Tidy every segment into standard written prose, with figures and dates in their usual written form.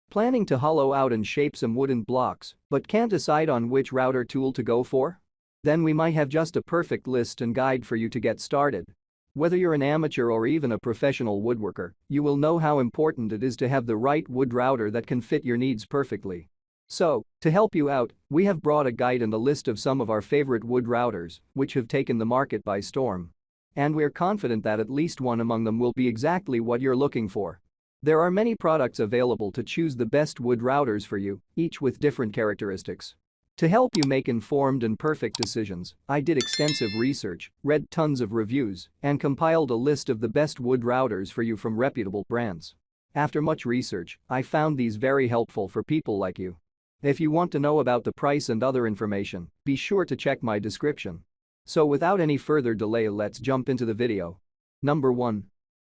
Planning to hollow out and shape some wooden blocks, but can't decide on which router tool to go for? Then we might have just a perfect list and guide for you to get started. Whether you're an amateur or even a professional woodworker, you will know how important it is to have the right wood router that can fit your needs perfectly. So, to help you out, we have brought a guide and a list of some of our favorite wood routers, which have taken the market by storm. And we're confident that at least one among them will be exactly what you're looking for. There are many products available to choose the best wood routers for you, each with different characteristics. To help you make informed and perfect decisions, I did extensive research, read tons of reviews, and compiled a list of the best wood routers for you from reputable brands. After much research, I found these very helpful for people like you. If you want to know about the price and other information, be sure to check my description. So without any further delay, let's jump into the video. Number 1.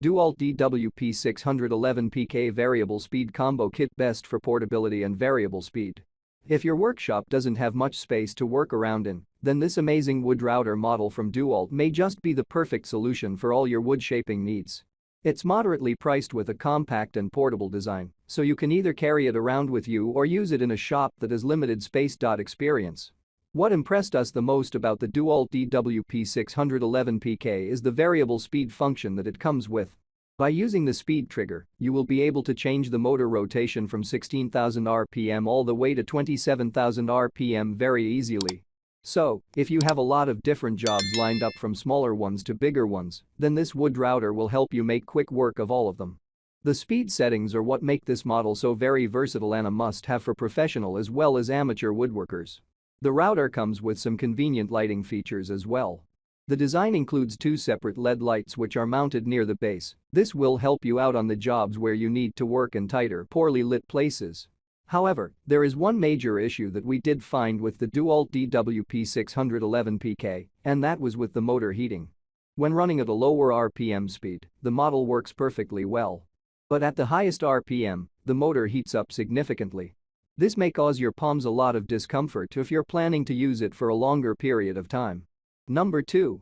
DEWALT DWP611PK Variable Speed Combo Kit, best for portability and variable speed. If your workshop doesn't have much space to work around in, then this amazing wood router model from DEWALT may just be the perfect solution for all your wood shaping needs. It's moderately priced with a compact and portable design, so you can either carry it around with you or use it in a shop that has limited space. Experience. What impressed us the most about the DEWALT DWP611PK is the variable speed function that it comes with. By using the speed trigger, you will be able to change the motor rotation from 16,000 RPM all the way to 27,000 RPM very easily. So, if you have a lot of different jobs lined up from smaller ones to bigger ones, then this wood router will help you make quick work of all of them. The speed settings are what make this model so very versatile and a must-have for professional as well as amateur woodworkers. The router comes with some convenient lighting features as well. The design includes two separate LED lights which are mounted near the base. This will help you out on the jobs where you need to work in tighter, poorly lit places. However, there is one major issue that we did find with the DEWALT DWP611PK, and that was with the motor heating. When running at a lower RPM speed, the model works perfectly well. But at the highest RPM, the motor heats up significantly. This may cause your palms a lot of discomfort if you're planning to use it for a longer period of time. Number 2.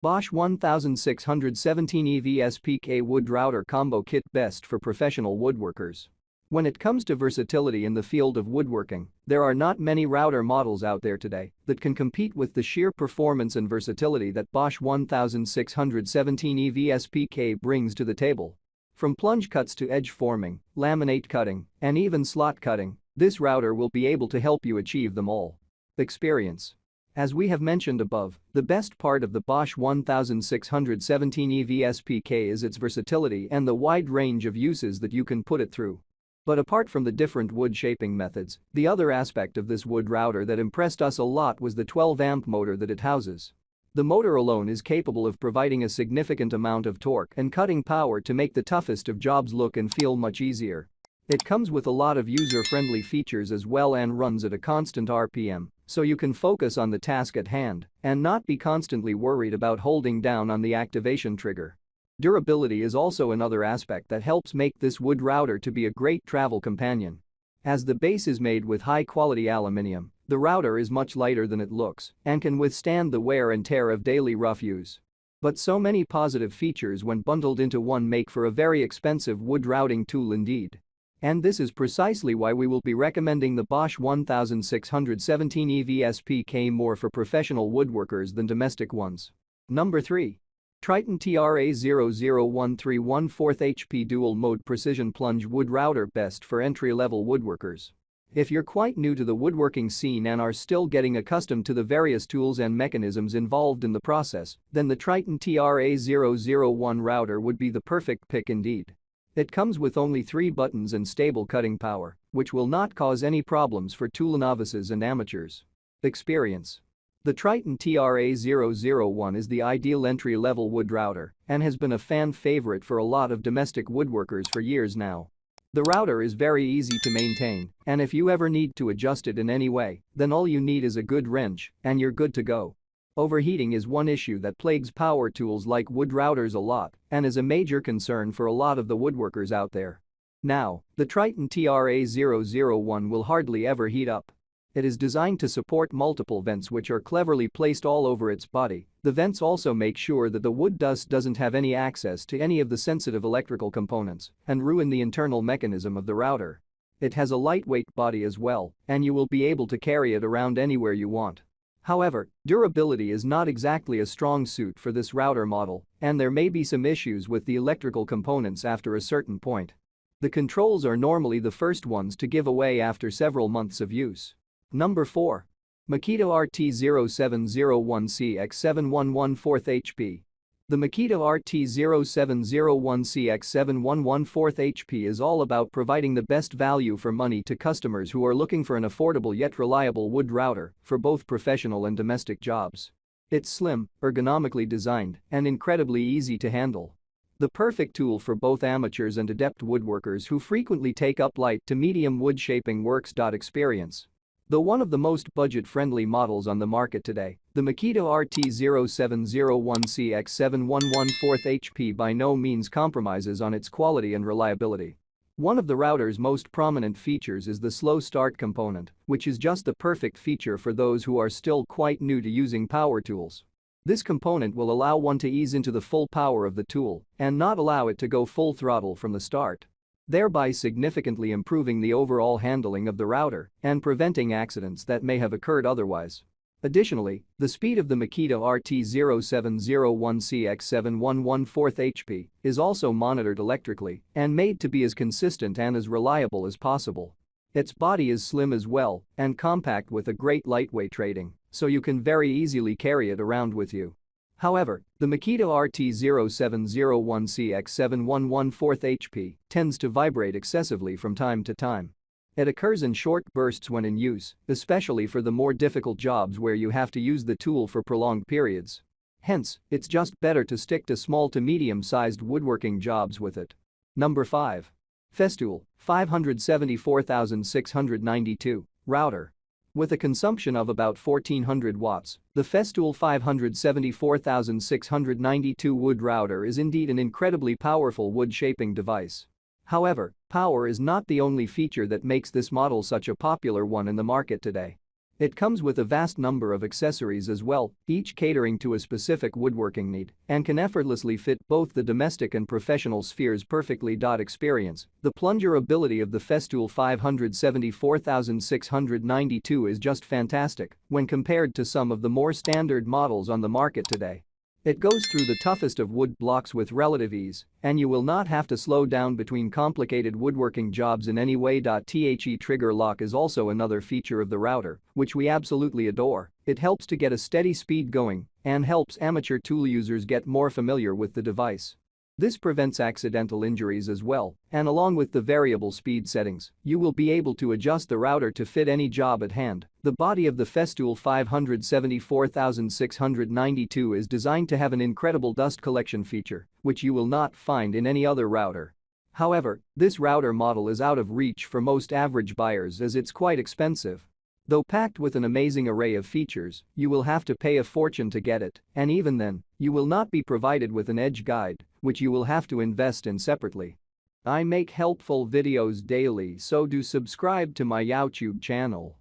Bosch 1617 EVS-PK Wood Router Combo Kit, best for professional woodworkers. When it comes to versatility in the field of woodworking, there are not many router models out there today that can compete with the sheer performance and versatility that Bosch 1617 EVS-PK brings to the table. From plunge cuts to edge forming, laminate cutting, and even slot cutting, this router will be able to help you achieve them all. Experience. As we have mentioned above, the best part of the Bosch 1617 EVS-PK is its versatility and the wide range of uses that you can put it through. But apart from the different wood shaping methods, the other aspect of this wood router that impressed us a lot was the 12-amp motor that it houses. The motor alone is capable of providing a significant amount of torque and cutting power to make the toughest of jobs look and feel much easier. It comes with a lot of user-friendly features as well and runs at a constant RPM, so you can focus on the task at hand and not be constantly worried about holding down on the activation trigger. Durability is also another aspect that helps make this wood router to be a great travel companion. As the base is made with high-quality aluminium, the router is much lighter than it looks and can withstand the wear and tear of daily rough use. But so many positive features when bundled into one make for a very expensive wood routing tool indeed. And this is precisely why we will be recommending the Bosch 1617 EVS-PK more for professional woodworkers than domestic ones. Number 3. Triton TRA001314 HP Dual Mode Precision Plunge Wood Router, best for entry-level woodworkers. If you're quite new to the woodworking scene and are still getting accustomed to the various tools and mechanisms involved in the process, then the Triton TRA001 router would be the perfect pick indeed. It comes with only 3 buttons and stable cutting power, which will not cause any problems for tool novices and amateurs. Experience. The Triton TRA001 is the ideal entry-level wood router and has been a fan favorite for a lot of domestic woodworkers for years now. The router is very easy to maintain, and if you ever need to adjust it in any way, then all you need is a good wrench and you're good to go. Overheating is one issue that plagues power tools like wood routers a lot and is a major concern for a lot of the woodworkers out there. Now, the Triton TRA001 will hardly ever heat up. It is designed to support multiple vents which are cleverly placed all over its body. The vents also make sure that the wood dust doesn't have any access to any of the sensitive electrical components and ruin the internal mechanism of the router. It has a lightweight body as well, and you will be able to carry it around anywhere you want. However, durability is not exactly a strong suit for this router model, and there may be some issues with the electrical components after a certain point. The controls are normally the first ones to give away after several months of use. Number 4. Makita RT0701CX7114 HP. The Makita RT0701CX7114 HP is all about providing the best value for money to customers who are looking for an affordable yet reliable wood router for both professional and domestic jobs. It's slim, ergonomically designed, and incredibly easy to handle. The perfect tool for both amateurs and adept woodworkers who frequently take up light to medium wood shaping works. Experience. Though one of the most budget-friendly models on the market today, the Makita RT0701CX7114 HP by no means compromises on its quality and reliability. One of the router's most prominent features is the slow start component, which is just the perfect feature for those who are still quite new to using power tools. This component will allow one to ease into the full power of the tool and not allow it to go full throttle from the start, thereby significantly improving the overall handling of the router and preventing accidents that may have occurred otherwise. Additionally, the speed of the Makita RT0701CX7114 HP is also monitored electrically and made to be as consistent and as reliable as possible. Its body is slim as well and compact with a great lightweight rating, so you can very easily carry it around with you. However, the Makita RT0701CX7114 HP tends to vibrate excessively from time to time. It occurs in short bursts when in use, especially for the more difficult jobs where you have to use the tool for prolonged periods. Hence, it's just better to stick to small to medium-sized woodworking jobs with it. Number 5. Festool 574692 Router. With a consumption of about 1400 watts, the Festool 574692 wood router is indeed an incredibly powerful wood shaping device. However, power is not the only feature that makes this model such a popular one in the market today. It comes with a vast number of accessories as well, each catering to a specific woodworking need, and can effortlessly fit both the domestic and professional spheres perfectly. Experience. The plunger ability of the Festool 574692 is just fantastic when compared to some of the more standard models on the market today. It goes through the toughest of wood blocks with relative ease, and you will not have to slow down between complicated woodworking jobs in any way. The trigger lock is also another feature of the router, which we absolutely adore. It helps to get a steady speed going and helps amateur tool users get more familiar with the device. This prevents accidental injuries as well, and along with the variable speed settings, you will be able to adjust the router to fit any job at hand. The body of the Festool 574692 is designed to have an incredible dust collection feature, which you will not find in any other router. However, this router model is out of reach for most average buyers as it's quite expensive. Though packed with an amazing array of features, you will have to pay a fortune to get it, and even then, you will not be provided with an edge guide, which you will have to invest in separately. I make helpful videos daily, so do subscribe to my YouTube channel.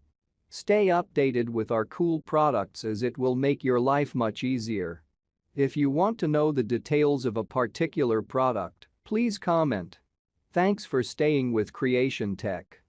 Stay updated with our cool products as it will make your life much easier. If you want to know the details of a particular product, please comment. Thanks for staying with Creation Tech.